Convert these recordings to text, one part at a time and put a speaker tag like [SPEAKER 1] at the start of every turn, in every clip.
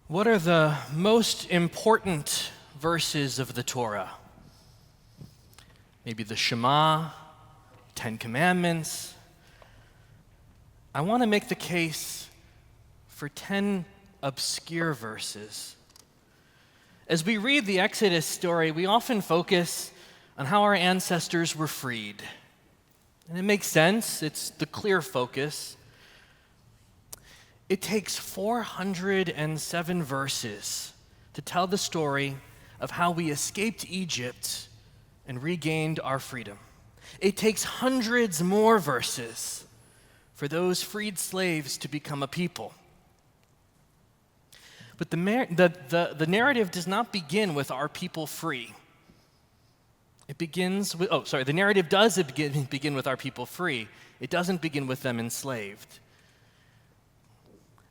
[SPEAKER 1] What are the most important verses of the Torah? Maybe the Shema, Ten Commandments. I want to make the case for 10 obscure verses. As we read the Exodus story, we often focus on how our ancestors were freed. And it makes sense, it's the clear focus. It takes 407 verses to tell the story of how we escaped Egypt and regained our freedom. It takes hundreds more verses for those freed slaves to become a people. But the narrative does not begin with our people free. It begins with, the narrative does begin with our people free. It doesn't begin with them enslaved.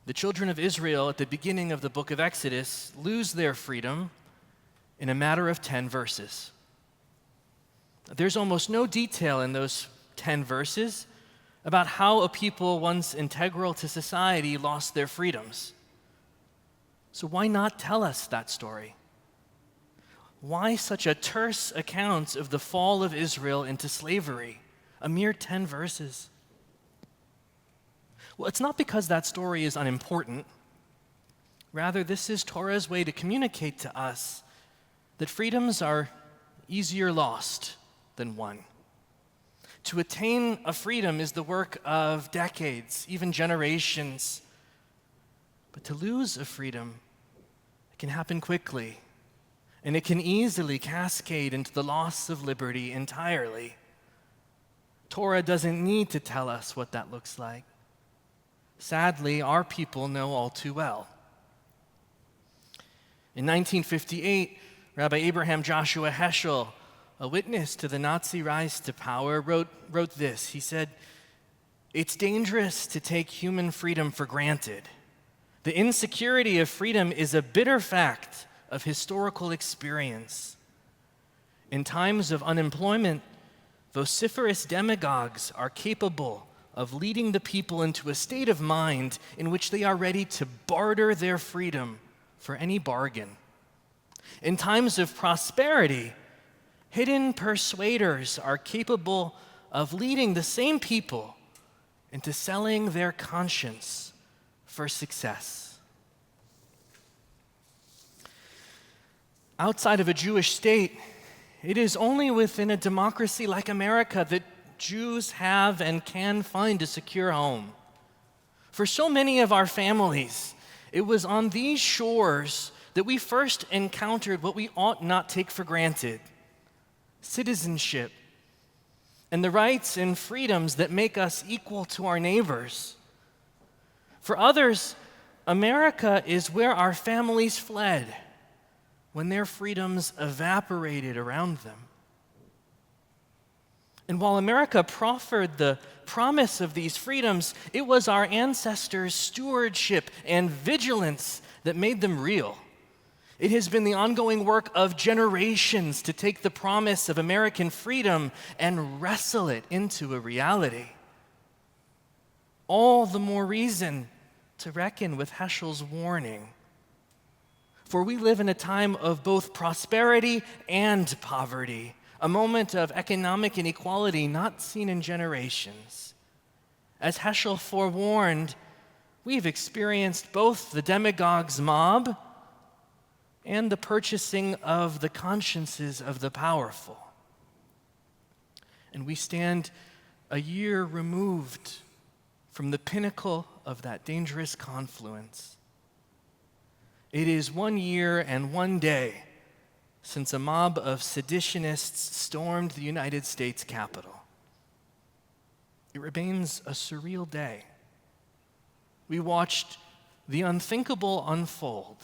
[SPEAKER 1] The children of Israel at the beginning of the book of Exodus lose their freedom in a matter of 10 verses. There's almost no detail in those 10 verses about how a people once integral to society lost their freedoms. So why not tell us that story? Why such a terse account of the fall of Israel into slavery? A mere 10 verses. Well, it's not because that story is unimportant. Rather, this is Torah's way to communicate to us that freedoms are easier lost than won. To attain a freedom is the work of decades, even generations. But to lose a freedom, it can happen quickly, and it can easily cascade into the loss of liberty entirely. Torah doesn't need to tell us what that looks like. Sadly, our people know all too well. In 1958, Rabbi Abraham Joshua Heschel, a witness to the Nazi rise to power, wrote this. He said, "It's dangerous to take human freedom for granted. The insecurity of freedom is a bitter fact of historical experience. In times of unemployment, vociferous demagogues are capable of leading the people into a state of mind in which they are ready to barter their freedom for any bargain. In times of prosperity, hidden persuaders are capable of leading the same people into selling their conscience for success." Outside of a Jewish state, it is only within a democracy like America that Jews have and can find a secure home. For so many of our families, it was on these shores that we first encountered what we ought not take for granted: citizenship and the rights and freedoms that make us equal to our neighbors. For others, America is where our families fled when their freedoms evaporated around them. And while America proffered the promise of these freedoms, it was our ancestors' stewardship and vigilance that made them real. It has been the ongoing work of generations to take the promise of American freedom and wrestle it into a reality. All the more reason to reckon with Heschel's warning. For we live in a time of both prosperity and poverty, a moment of economic inequality not seen in generations. As Heschel forewarned, we've experienced both the demagogue's mob and the purchasing of the consciences of the powerful. And we stand a year removed from the pinnacle of that dangerous confluence. It is 1 year and 1 day since a mob of seditionists stormed the United States Capitol. It remains a surreal day. We watched the unthinkable unfold.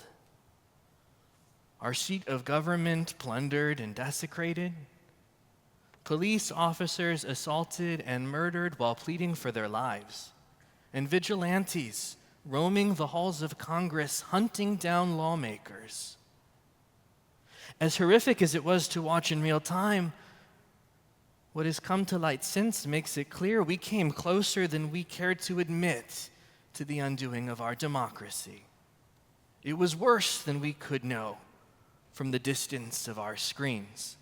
[SPEAKER 1] Our seat of government plundered and desecrated. Police officers assaulted and murdered while pleading for their lives. And vigilantes roaming the halls of Congress hunting down lawmakers. As horrific as it was to watch in real time, what has come to light since makes it clear we came closer than we cared to admit to the undoing of our democracy. It was worse than we could know from the distance of our screens.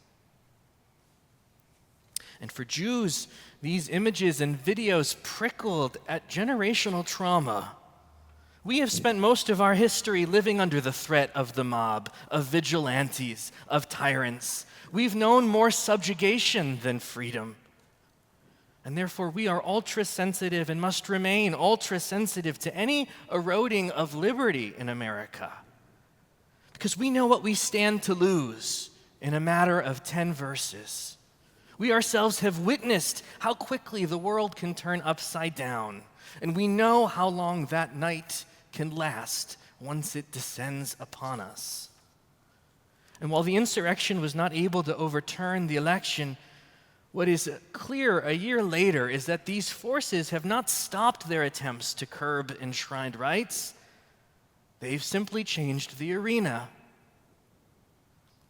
[SPEAKER 1] And for Jews, these images and videos prickled at generational trauma. We have spent most of our history living under the threat of the mob, of vigilantes, of tyrants. We've known more subjugation than freedom. And therefore, we are ultra-sensitive and must remain ultra-sensitive to any eroding of liberty in America. Because we know what we stand to lose in a matter of 10 verses. We ourselves have witnessed how quickly the world can turn upside down, and we know how long that night can last once it descends upon us. And while the insurrection was not able to overturn the election, what is clear a year later is that these forces have not stopped their attempts to curb enshrined rights. They've simply changed the arena.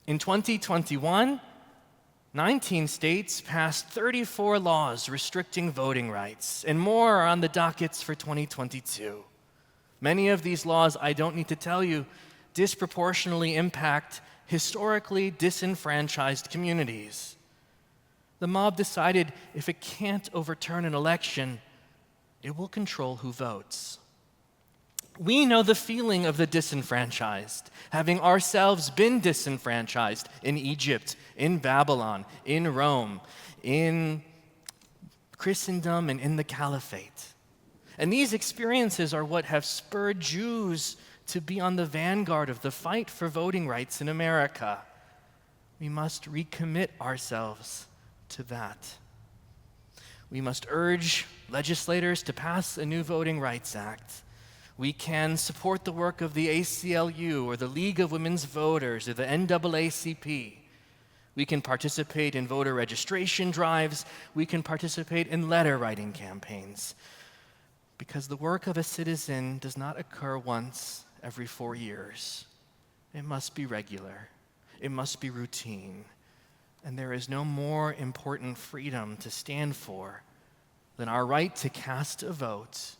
[SPEAKER 1] In 2021, 19 states passed 34 laws restricting voting rights, and more are on the dockets for 2022. Many of these laws, I don't need to tell you, disproportionately impact historically disenfranchised communities. The mob decided if it can't overturn an election, it will control who votes. We know the feeling of the disenfranchised, having ourselves been disenfranchised in Egypt, in Babylon, in Rome, in Christendom, and in the Caliphate. And these experiences are what have spurred Jews to be on the vanguard of the fight for voting rights in America. We must recommit ourselves to that. We must urge legislators to pass a new Voting Rights Act. We can support the work of the ACLU or the League of Women's Voters or the NAACP. We can participate in voter registration drives. We can participate in letter writing campaigns. Because the work of a citizen does not occur once every 4 years. It must be regular. It must be routine. And there is no more important freedom to stand for than our right to cast a vote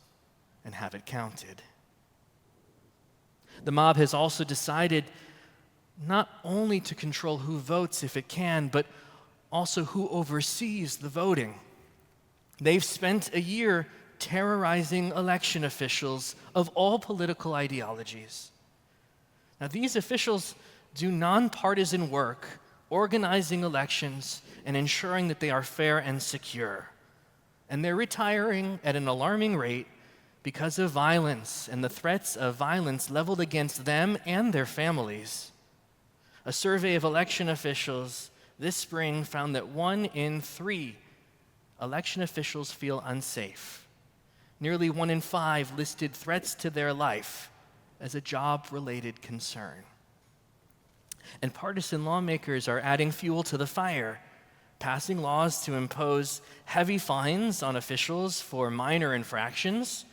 [SPEAKER 1] and have it counted. The mob has also decided not only to control who votes if it can, but also who oversees the voting. They've spent a year terrorizing election officials of all political ideologies. Now, these officials do nonpartisan work organizing elections and ensuring that they are fair and secure. And they're retiring at an alarming rate because of violence and the threats of violence leveled against them and their families. A survey of election officials this spring found that 1 in 3 election officials feel unsafe. Nearly 1 in 5 listed threats to their life as a job-related concern. And partisan lawmakers are adding fuel to the fire, passing laws to impose heavy fines on officials for minor infractions,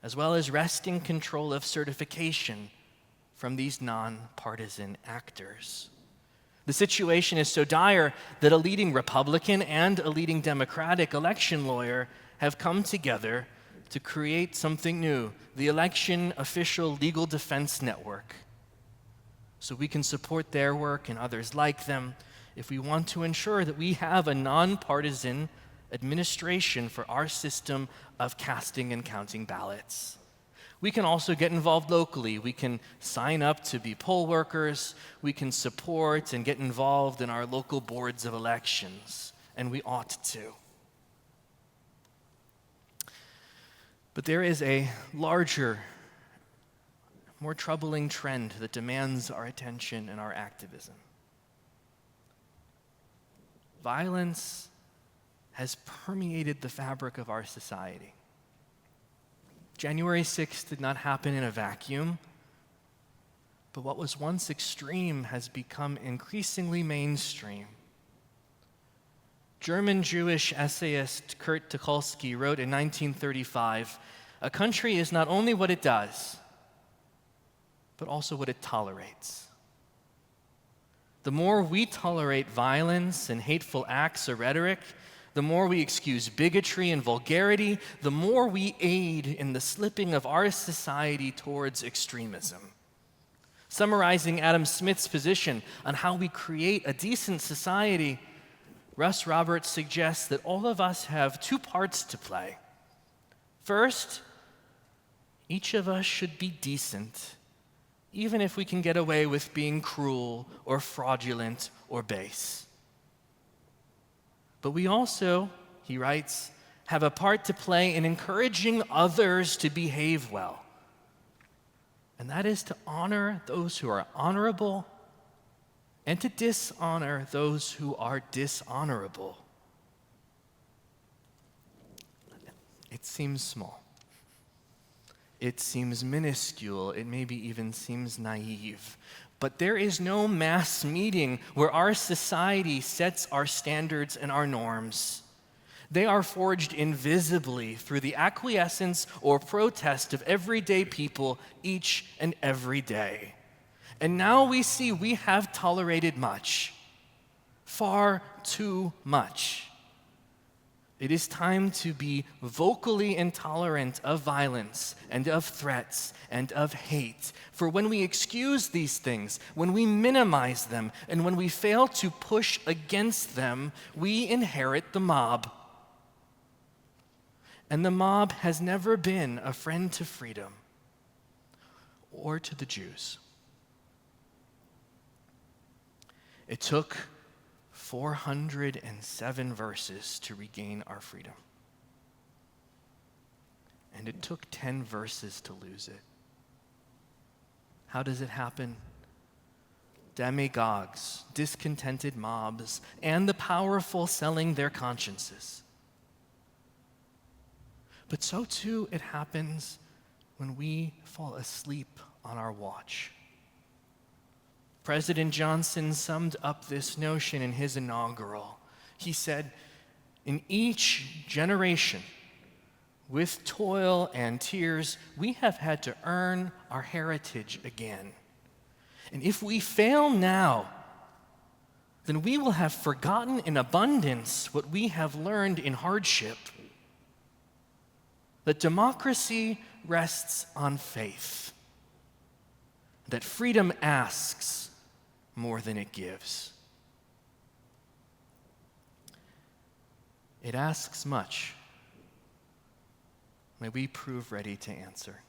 [SPEAKER 1] as well as wresting control of certification from these nonpartisan actors. The situation is so dire that a leading Republican and a leading Democratic election lawyer have come together to create something new, the Election Official Legal Defense Network. So we can support their work and others like them if we want to ensure that we have a nonpartisan administration for our system of casting and counting ballots. We can also get involved locally. We can sign up to be poll workers. We can support and get involved in our local boards of elections, and we ought to. But there is a larger, more troubling trend that demands our attention and our activism. Violence has permeated the fabric of our society. January 6th did not happen in a vacuum, but what was once extreme has become increasingly mainstream. German Jewish essayist Kurt Tucholsky wrote in 1935, "A country is not only what it does, but also what it tolerates." The more we tolerate violence and hateful acts or rhetoric, the more we excuse bigotry and vulgarity, the more we aid in the slipping of our society towards extremism. Summarizing Adam Smith's position on how we create a decent society, Russ Roberts suggests that all of us have two parts to play. First, each of us should be decent, even if we can get away with being cruel or fraudulent or base. But we also, he writes, have a part to play in encouraging others to behave well. And that is to honor those who are honorable and to dishonor those who are dishonorable. It seems small. It seems minuscule. It maybe even seems naive. But there is no mass meeting where our society sets our standards and our norms. They are forged invisibly through the acquiescence or protest of everyday people each and every day. And now we see we have tolerated much, far too much. It is time to be vocally intolerant of violence and of threats and of hate. For when we excuse these things, when we minimize them, and when we fail to push against them, we inherit the mob. And the mob has never been a friend to freedom or to the Jews. It took 407 verses to regain our freedom. And it took 10 verses to lose it. How does it happen? Demagogues, discontented mobs, and the powerful selling their consciences. But so too it happens when we fall asleep on our watch. President Johnson summed up this notion in his inaugural. He said, "In each generation, with toil and tears, we have had to earn our heritage again. And if we fail now, then we will have forgotten in abundance what we have learned in hardship. That democracy rests on faith. That freedom asks more than it gives. It asks much. May we prove ready to answer."